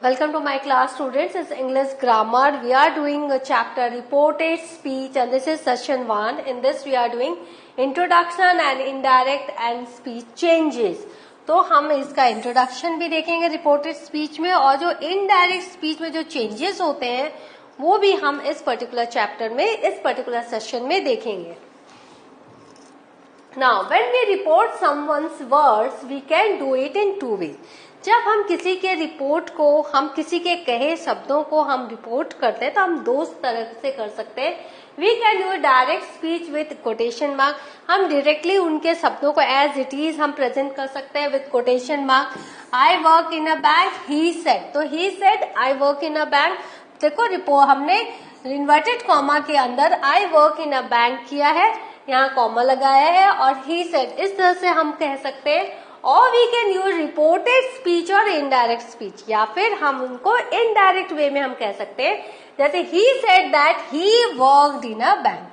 Welcome to my class, students. It's English grammar. We are doing a chapter reported speech and this is session 1. In this we are doing introduction and indirect and speech changes. तो हम इसका introduction भी देखेंगे reported speech में और जो indirect speech में जो चेंजेस होते हैं वो भी हम इस पर्टिकुलर चैप्टर में इस पर्टिकुलर सेशन में देखेंगे. Now, when we report someone's words, we can do it in two ways. जब हम किसी के रिपोर्ट को, हम किसी के कहे शब्दों को हम रिपोर्ट करते हैं तो हम दो तरह से कर सकते हैं. We can do direct speech with quotation mark. हम डायरेक्टली उनके शब्दों को एज इट इज हम प्रेजेंट कर सकते हैं with quotation mark. I work in a bank, he said. तो he said I work in a bank. देखो रिपोर्ट हमने इन्वर्टेड कॉमा के अंदर आई वर्क इन अ बैंक किया है, यहाँ कॉमा लगाया है और ही सेड. इस तरह से हम कह सकते हैं. और we can use reported speech और इनडायरेक्ट स्पीच, या फिर हम उनको इनडायरेक्ट वे में हम कह सकते हैं. जैसे ही said that he worked in a bank.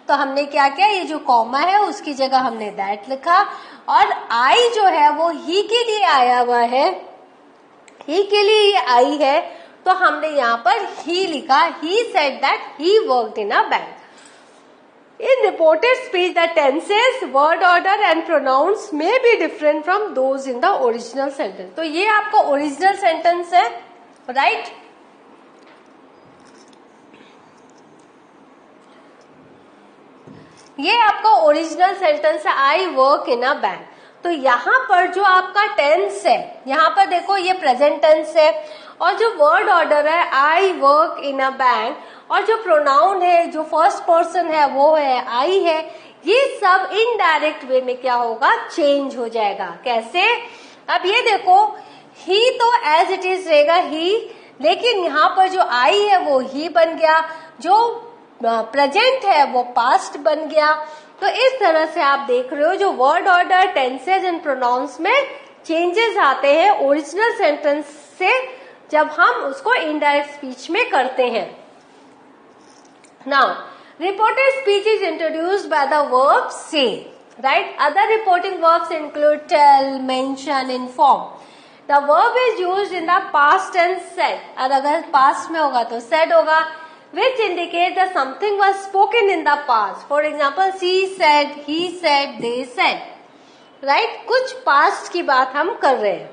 तो हमने क्या किया, ये जो कॉमा है उसकी जगह हमने दैट लिखा और आई जो है वो ही के लिए आया हुआ है, ही के लिए ये आई है तो हमने यहाँ पर ही लिखा. ही said that he worked in a bank. In reported speech, the tenses, word order and pronouns may be different from those in the original sentence. तो ये आपका ओरिजिनल सेंटेंस है, राइट? ये आपका ओरिजिनल सेंटेंस है, आई वर्क इन अ बैंक. तो यहाँ पर जो आपका टेंस है, यहाँ पर देखो ये प्रेजेंट टेंस है और जो वर्ड ऑर्डर है आई वर्क इन अ बैंक और जो प्रोनाउन है, जो फर्स्ट पर्सन है वो है आई है. ये सब इनडायरेक्ट वे में क्या होगा, चेंज हो जाएगा. कैसे? अब ये देखो ही तो एज इट इज रहेगा ही, लेकिन यहाँ पर जो आई है वो ही बन गया, जो प्रेजेंट है वो पास्ट बन गया. तो इस तरह से आप देख रहे हो जो word order, tenses and pronouns में चेंजेस आते हैं ओरिजिनल सेंटेंस से जब हम उसको इनडायरेक्ट स्पीच में करते हैं. Now, reported speech is introduced by the verb say, right? Other reporting verbs include tell, mention, inform. The verb is used in the past tense said. और अगर past में होगा तो said होगा, which indicates that something was spoken in the past. For example, she said, he said, they said. Right? कुछ past की बात हम कर रहे हैं.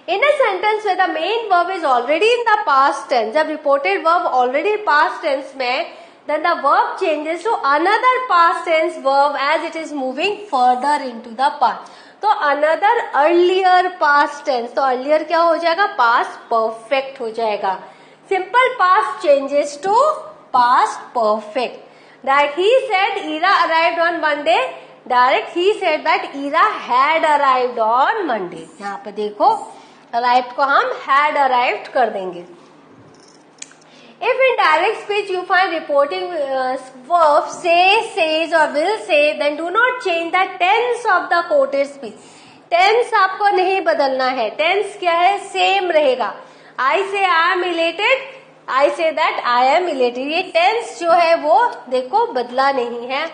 In a sentence where the main verb is already in the past tense, जब reported verb already past tense में, then the verb changes to another past tense verb as it is moving further into the past. तो another earlier past tense, तो earlier क्या हो जाएगा, past perfect हो जाएगा. Simple past changes to past perfect. That he said Ira arrived on Monday. Direct he said that Ira had arrived on Monday. यहाँ पे देखो arrived को हम had arrived कर देंगे. If in direct speech you find reporting verb say, says or will say, then do not change the tense of the quoted speech. Tense आपको नहीं बदलना है. Tense क्या है, same रहेगा. I say I am elated, I say that I am elated. ये tense जो है वो देखो बदला नहीं है.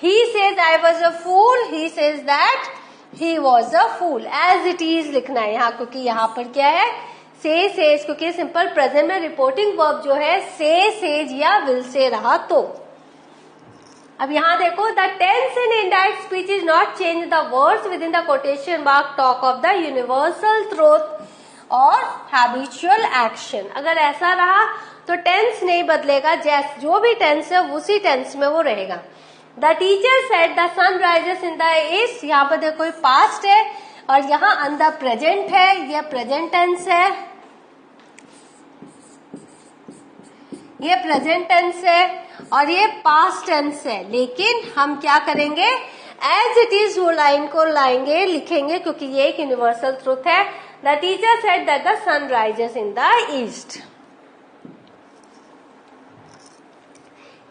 He says I was a fool, he says that he was a fool. As it is लिखना है यहाँ, क्योंकि यहाँ पर क्या है, say says, क्योंकि सिंपल प्रेजेंट में रिपोर्टिंग वर्ब जो है say says या will say रहा तो. अब यहाँ देखो the tense in indirect speech is not change the words within the quotation mark talk of the universal truth और habitual action. अगर ऐसा रहा तो टेंस नहीं बदलेगा, जो भी टेंस है उसी टेंस में वो रहेगा. The teacher said the sun rises in the east. यहाँ पर देखो ये past है और यहाँ अंदर present है, ये present tense है, ये present tense है और ये past tense है. लेकिन हम क्या करेंगे, as it is वो लाइन को लाएंगे, लिखेंगे, क्योंकि ये एक यूनिवर्सल ट्रूथ है. The teacher said that the sun rises in the east.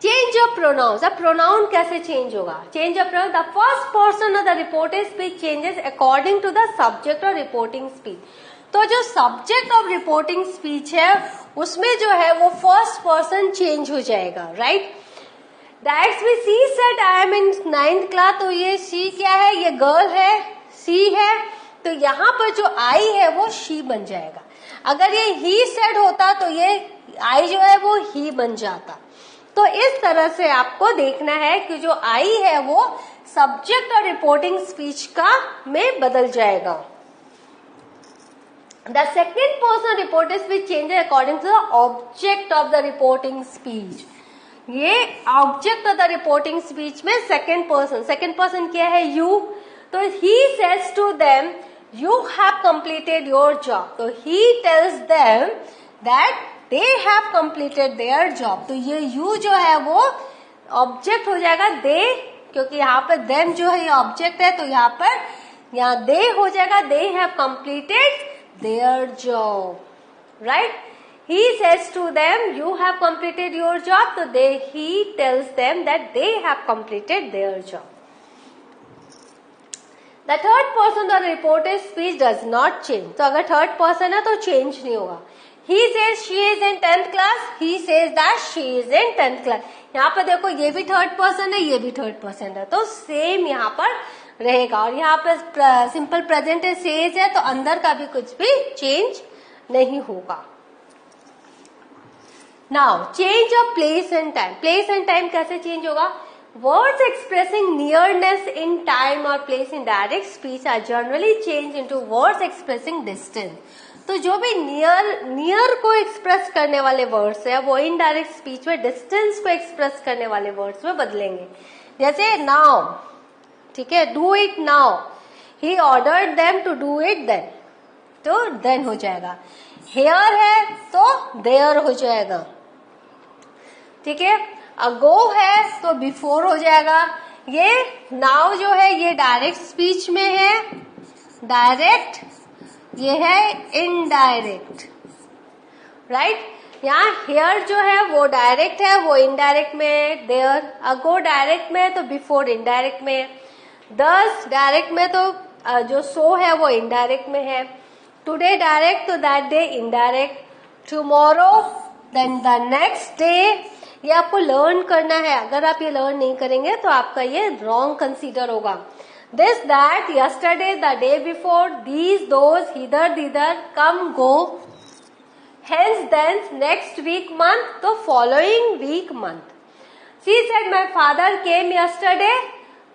Change of pronouns. अब pronoun कैसे change होगा? Change of pronoun. The first person of the reported speech changes according to the subject of reporting speech. तो जो subject of reporting speech है उसमें जो है वो first person change हो जाएगा, right? That's why she said I am in 9th class. तो ये she क्या है, ये girl है, she है. तो यहाँ पर जो आई है वो शी बन जाएगा। अगर ये ही सेड होता तो ये आई जो है वो ही बन जाता। तो इस तरह से आपको देखना है कि जो आई है वो सब्जेक्ट और रिपोर्टिंग स्पीच का में बदल जाएगा। The second person reported speech changes according to the object of the reporting speech. ये object of the reporting speech में सेकेंड पर्सन क्या है? यू। तो he says to them you have completed your job. तो he tells them that they have completed their job. तो ये you जो है वो ऑब्जेक्ट हो जाएगा दे, क्योंकि यहाँ पर देम जो है ये ऑब्जेक्ट है, तो यहाँ दे हो जाएगा दे have completed their job, right? He says to them, you have completed your job. So he tells them that they have completed their job. The third person of the reported speech does not change. तो अगर third person है तो change नहीं होगा। He says she is in 10th class. He says that she is in 10th class. यहाँ पर देखो ये भी थर्ड पर्सन है, ये भी थर्ड पर्सन है, तो सेम यहाँ पर रहेगा। और यहाँ पर सिंपल प्रेजेंट है, सेज है, तो अंदर का भी कुछ भी चेंज नहीं होगा। Now change of place and time. Place and time कैसे चेंज होगा? Words expressing nearness in time और place in direct speech are generally change into words expressing distance. तो जो भी नियर को एक्सप्रेस करने वाले वर्ड्स है वो इनडायरेक्ट स्पीच में डिस्टेंस को एक्सप्रेस करने वाले वर्ड्स में बदलेंगे। जैसे नाउ, ठीक है, do it now, he ordered them to do it then, तो देन हो जाएगा। हेयर है तो देयर हो जाएगा, ठीक है। अगो है तो बिफोर हो जाएगा। ये नाउ जो है ये डायरेक्ट स्पीच में है, डायरेक्ट, ये है इनडायरेक्ट, राइट। यहाँ हेयर जो है वो डायरेक्ट है, वो इनडायरेक्ट में है। देयर, अगो डायरेक्ट में है तो बिफोर इनडायरेक्ट में है। दस डायरेक्ट में तो जो सो है वो इनडायरेक्ट में है। टुडे डायरेक्ट तो that day indirect. Tomorrow then the next day. ये आपको लर्न करना है, अगर आप ये लर्न नहीं करेंगे तो आपका ये रॉन्ग कंसीडर होगा। This that, yesterday, the day before, these those, hither thither, come go, hence thence, next week month, तो following week month. She said my father came yesterday,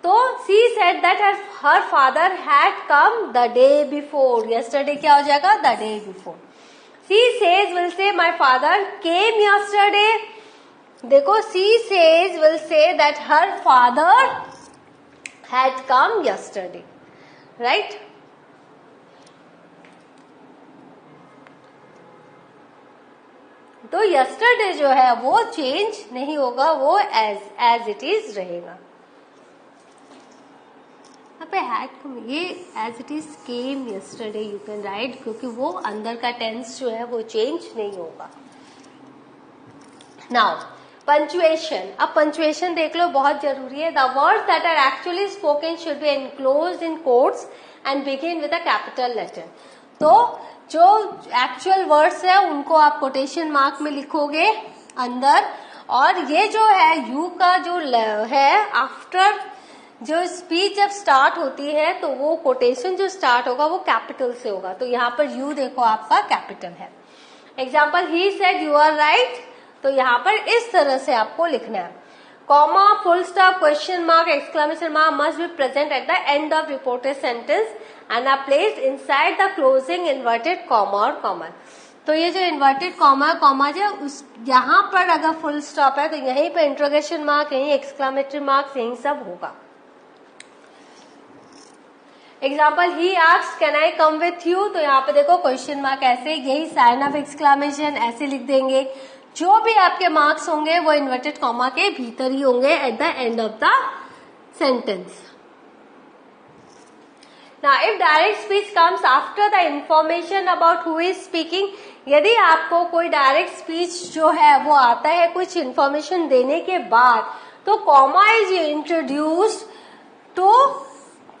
तो she said that her father had come the day before. Yesterday क्या हो जाएगा? The day before. She says will say my father came yesterday. देखो, she says will say that her father had come yesterday, right. तो yesterday जो है वो change नहीं होगा, वो एज इट इज रहेगा। यहाँ पे हैड कम, ये as it is came yesterday you can write, क्योंकि वो अंदर का टेंस जो है वो चेंज नहीं होगा। Now punctuation. अब पंचुएशन देख लो, बहुत जरूरी है। The words that are actually spoken should be enclosed in quotes and begin with a capital letter. तो जो एक्चुअल वर्ड्स है उनको आप कोटेशन मार्क में लिखोगे अंदर, और ये जो है यू का जो है आफ्टर जो स्पीच जब स्टार्ट होती है तो वो कोटेशन जो स्टार्ट होगा वो कैपिटल से होगा। तो यहाँ पर यू देखो आपका कैपिटल है। Example, he said you are right, तो यहाँ पर इस तरह से आपको लिखना है। Comma, full stop, question mark, exclamation mark must be present at the end of reported sentence and are placed inside the closing inverted comma और कॉमा। तो ये जो इन्वर्टेड कॉमा जो उस यहाँ पर अगर फुल स्टॉप है तो यहीं पर इंट्रोगेशन मार्क, यहीं एक्सक्लेमेटरी मार्क्स, यहीं सब होगा। Example, he asked can I come with you, तो यहाँ पे देखो क्वेश्चन मार्क ऐसे, यही साइन ऑफ एक्सक्लेमेशन ऐसे लिख देंगे। जो भी आपके मार्क्स होंगे वो इन्वर्टेड कॉमा के भीतर ही होंगे eight the end of the sentence. Now if direct speech comes after the information about who is speaking, यदि आपको कोई डायरेक्ट स्पीच जो है वो आता है कुछ इंफॉर्मेशन देने के बाद, तो comma is introduced to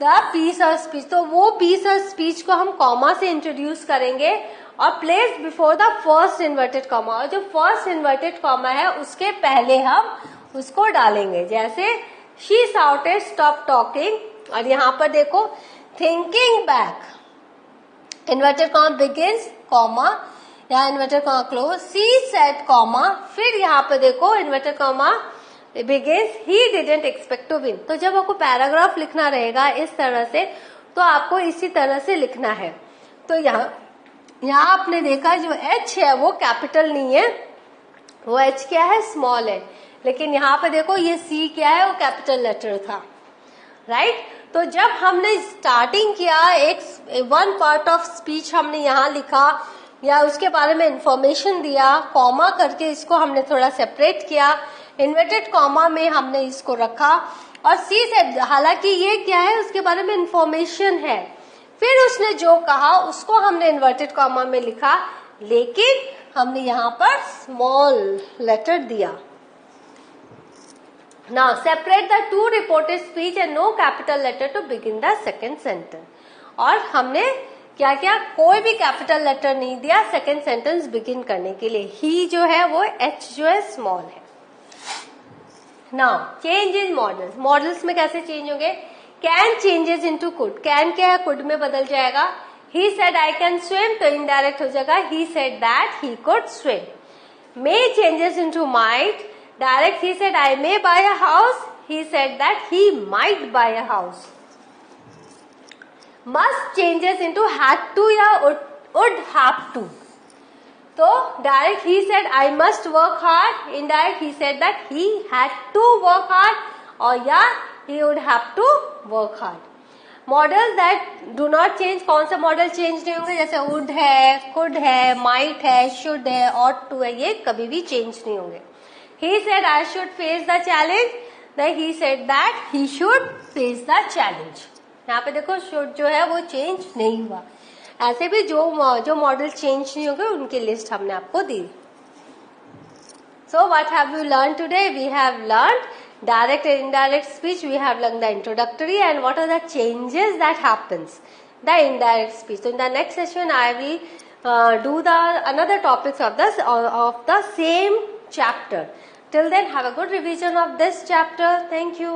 the piece of speech. तो वो पीस ऑफ स्पीच को हम कॉमा से इंट्रोड्यूस करेंगे और place before the first inverted comma. और जो फर्स्ट इन्वर्टेड कॉमा है उसके पहले हम उसको डालेंगे। जैसे शी शाउटेड स्टॉप टॉकिंग, और यहाँ पर देखो thinking back, inverted comma begins comma, यहाँ inverted comma close, she said comma, फिर यहाँ पे देखो inverted comma begins he didn't expect to win. तो जब आपको पैराग्राफ लिखना रहेगा इस तरह से, तो आपको इसी तरह से लिखना है। तो यहाँ आपने देखा जो H है वो कैपिटल नहीं है, वो H क्या है, स्मॉल है। लेकिन यहाँ पे देखो ये C क्या है, वो कैपिटल लेटर था, राइट। तो जब हमने स्टार्टिंग किया, एक वन पार्ट ऑफ स्पीच हमने यहाँ लिखा या उसके बारे में इंफॉर्मेशन दिया, कॉमा करके इसको हमने थोड़ा सेपरेट किया, इन्वर्टेड कॉमा में हमने इसको रखा, और सी से, हालांकि ये क्या है उसके बारे में इंफॉर्मेशन है, फिर उसने जो कहा उसको हमने इन्वर्टेड कॉमा में लिखा, लेकिन हमने यहाँ पर स्मॉल लेटर दिया। Now separate the two reported speech and no capital letter to begin the second sentence. और हमने क्या क्या, कोई भी कैपिटल लेटर नहीं दिया सेकेंड सेंटेंस बिगिन करने के लिए। ही जो है वो H जो है स्मॉल है। Now change in modals, modals में कैसे चेंज होंगे, can changes into could, can क्या है कुड में बदल जाएगा। He said I can swim, तो इनडायरेक्ट हो जाएगा he said that he could swim. May changes into might, direct he said I may buy a house, he said that he might buy a house. Must changes into had to या would have to, तो direct he said I must work hard, indirect he said that he had to work hard, और या he would have to work hard. Modal that do not change, कौन सा model change नहीं होंगे, जैसे would है, could है, might है, शुड है, ऑट टू है, ये कभी भी चेंज नहीं होंगे। ही said I should face the challenge, then he said that he should face the challenge। यहाँ पे देखो शुड जो है वो चेंज नहीं हुआ। ऐसे भी जो मॉडल चेंज नहीं होंगे उनकी लिस्ट हमने आपको दी। So what have you learned today? We have learned direct and indirect speech. We have learned the introductory and what are the changes that happens, the indirect speech. So in the next session I will do the another topics of the same chapter. Till then, have a good revision of this chapter. Thank you.